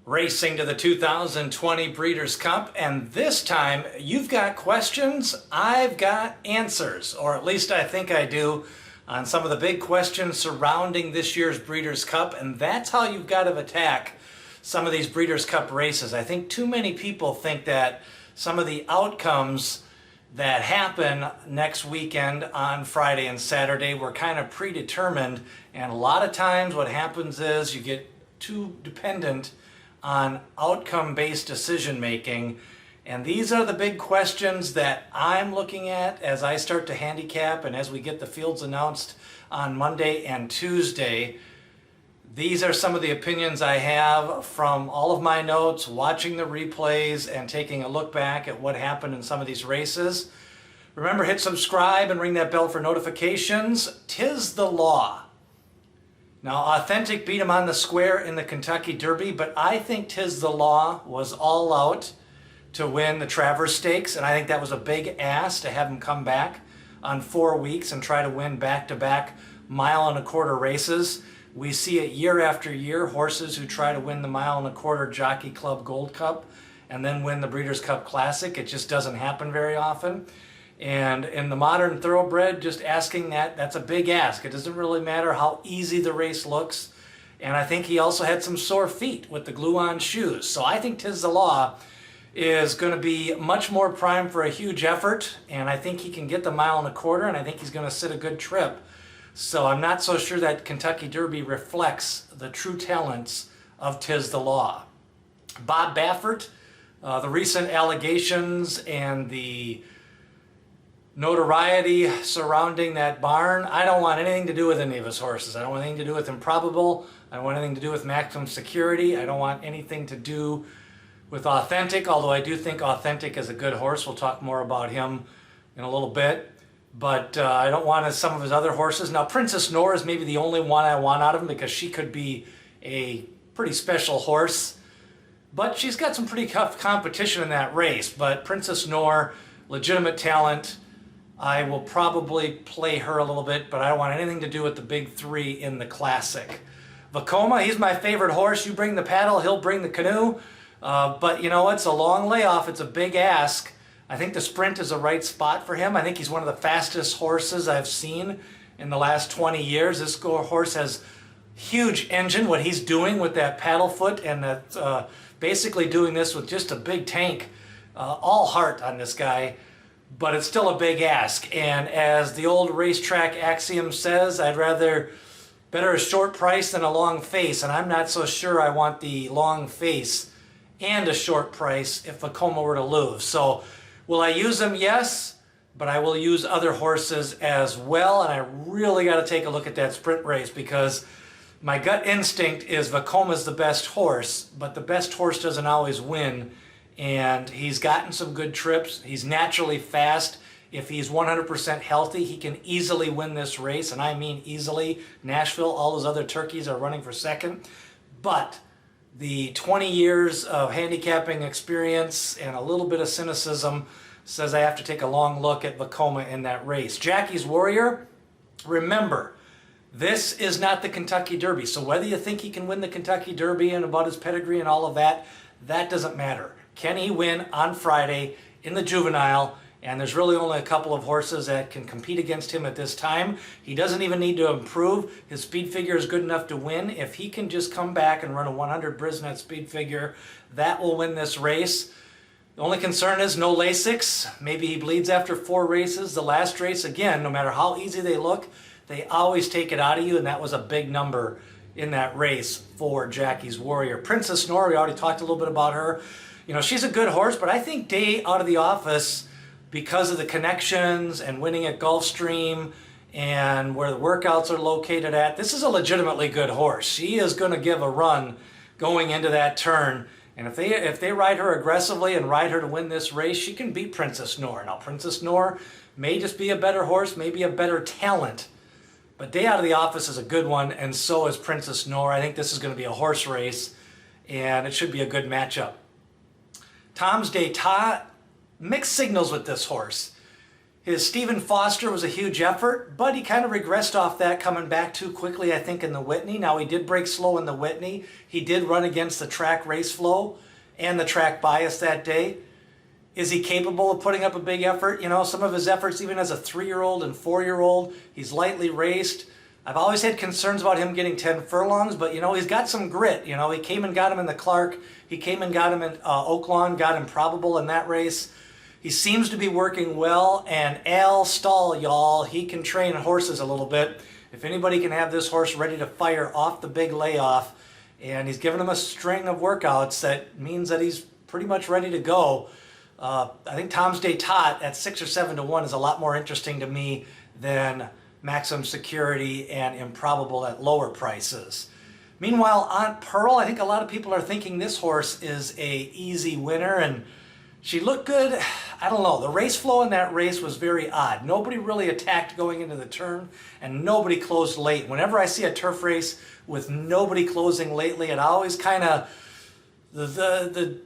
Racing to the 2020 Breeders' Cup, and this time you've got questions, I've got answers, or at least I think I do, on some of the big questions surrounding this year's Breeders' Cup, and that's how you've got to attack some of these Breeders' Cup races. I think too many people think that some of the outcomes that happen next weekend on Friday and Saturday were kind of predetermined, and a lot of times what happens is you get too dependent on outcome-based decision making, and these are the big questions that I'm looking at as I start to handicap and as we get the fields announced on Monday and Tuesday. These are some of the opinions I have from all of my notes, watching the replays, and taking a look back at what happened in some of these races. Remember, hit subscribe and ring that bell for notifications. Tiz the Law. Now, Authentic beat him on the square in the Kentucky Derby, but I think Tiz the Law was all out to win the Travers Stakes, and I think that was a big ask to have him come back on 4 weeks and try to win back-to-back mile-and-a-quarter races. We see it year after year, horses who try to win the mile-and-a-quarter Jockey Club Gold Cup and then win the Breeders' Cup Classic. It just doesn't happen very often. And in the modern thoroughbred, just asking that's a big ask. It doesn't really matter how easy the race looks. And I think he also had some sore feet with the glue-on shoes. So I think Tiz the Law is going to be much more primed for a huge effort. And I think he can get the mile-and-a-quarter, and I think he's going to sit a good trip. So I'm not so sure that Kentucky Derby reflects the true talents of Tiz the Law. Bob Baffert, the recent allegations and the notoriety surrounding that barn, I don't want anything to do with any of his horses. I don't want anything to do with Improbable. I don't want anything to do with Maximum Security. I don't want anything to do with Authentic, although I do think Authentic is a good horse. We'll talk more about him in a little bit. But I don't want some of his other horses. Now, Princess Noor is maybe the only one I want out of him because she could be a pretty special horse. But she's got some pretty tough competition in that race. But Princess Noor, legitimate talent. I will probably play her a little bit, but I don't want anything to do with the big three in the Classic. Vekoma, he's my favorite horse. You bring the paddle, he'll bring the canoe. But you know, it's a long layoff. It's a big ask. I think the sprint is the right spot for him. I think he's one of the fastest horses I've seen in the last 20 years. This horse has huge engine, what he's doing with that paddle foot, and that basically doing this with just a big tank. All heart on this guy. But it's still a big ask, and as the old racetrack axiom says, better a short price than a long face, and I'm not so sure I want the long face and a short price if Vekoma were to lose. So will I use him? Yes, but I will use other horses as well, and I really got to take a look at that sprint race because my gut instinct is Vekoma's the best horse, but the best horse doesn't always win. And he's gotten some good trips. He's naturally fast. If he's 100% healthy, he can easily win this race, and I mean easily. Nashville, all those other turkeys are running for second. But the 20 years of handicapping experience and a little bit of cynicism says I have to take a long look at Vekoma in that race. Jackie's Warrior, remember, this is not the Kentucky Derby. So whether you think he can win the Kentucky Derby and about his pedigree and all of that, that doesn't matter. Can he win on Friday in the juvenile? And there's really only a couple of horses that can compete against him at this time. He doesn't even need to improve. His speed figure is good enough to win. If he can just come back and run a 100 Brisnet speed figure, that will win this race. The only concern is no Lasix. Maybe he bleeds after 4 races. The last race, again, no matter how easy they look, they always take it out of you, and that was a big number in that race for Jackie's Warrior. Princess Noor, we already talked a little bit about her. You know, she's a good horse, but I think day out of the office, because of the connections and winning at Gulfstream and where the workouts are located at, this is a legitimately good horse. She is going to give a run going into that turn. And if they ride her aggressively and ride her to win this race, she can beat Princess Noor. Now, Princess Noor may just be a better horse, maybe a better talent. But day out of the office is a good one, and so is Princess Noor. I think this is going to be a horse race, and it should be a good matchup. Tom's d'Etat, mixed signals with this horse. His Stephen Foster was a huge effort, but he kind of regressed off that, coming back too quickly, I think, in the Whitney. Now, he did break slow in the Whitney. He did run against the track race flow and the track bias that day. Is he capable of putting up a big effort? You know, some of his efforts, even as a 3-year-old and 4-year-old, he's lightly raced. I've always had concerns about him getting 10 furlongs, but, you know, he's got some grit. You know, he came and got him in the Clark. He came and got him in Oaklawn, got him probable in that race. He seems to be working well, and Al Stall, y'all, he can train horses a little bit. If anybody can have this horse ready to fire off the big layoff, and he's given him a string of workouts, that means that he's pretty much ready to go. I think Tom's Day Tot at 6 or 7 to 1 is a lot more interesting to me than Maximum Security and Improbable at lower prices. Meanwhile, Aunt Pearl, I think a lot of people are thinking this horse is a easy winner, and she looked good. I don't know. The race flow in that race was very odd. Nobody really attacked going into the turn, and nobody closed late. Whenever I see a turf race with nobody closing lately, it always kind of, the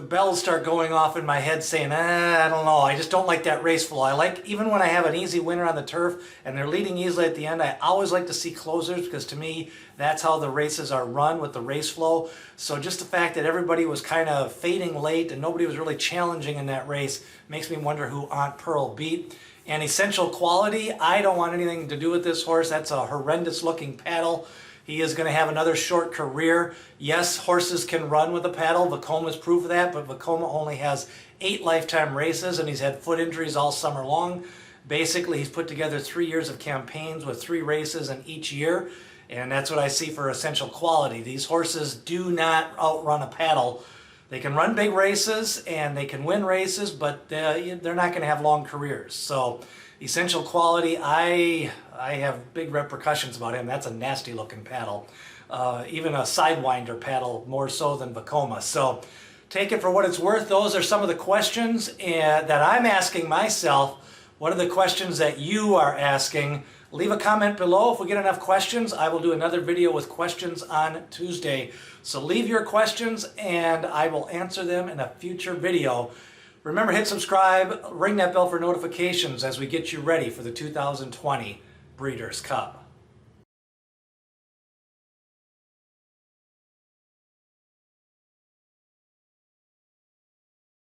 bells start going off in my head saying, I don't know, I just don't like that race flow. I like, even when I have an easy winner on the turf and they're leading easily at the end, I always like to see closers, because to me, that's how the races are run, with the race flow. So just the fact that everybody was kind of fading late and nobody was really challenging in that race makes me wonder who Aunt Pearl beat. And Essential Quality, I don't want anything to do with this horse. That's a horrendous looking paddle. He is going to have another short career. Yes, horses can run with a paddle. Vekoma's proof of that, but Vekoma only has 8 lifetime races, and he's had foot injuries all summer long. Basically, he's put together 3 years of campaigns with 3 races in each year, and that's what I see for Essential Quality. These horses do not outrun a paddle. They can run big races, and they can win races, but they're not going to have long careers. So Essential Quality, I have big repercussions about him. That's a nasty looking paddle. Even a Sidewinder paddle, more so than Vekoma. So take it for what it's worth. Those are some of the questions that I'm asking myself. What are the questions that you are asking? Leave a comment below. If we get enough questions, I will do another video with questions on Tuesday. So leave your questions and I will answer them in a future video. Remember, hit subscribe, ring that bell for notifications as we get you ready for the 2020 Breeders' Cup.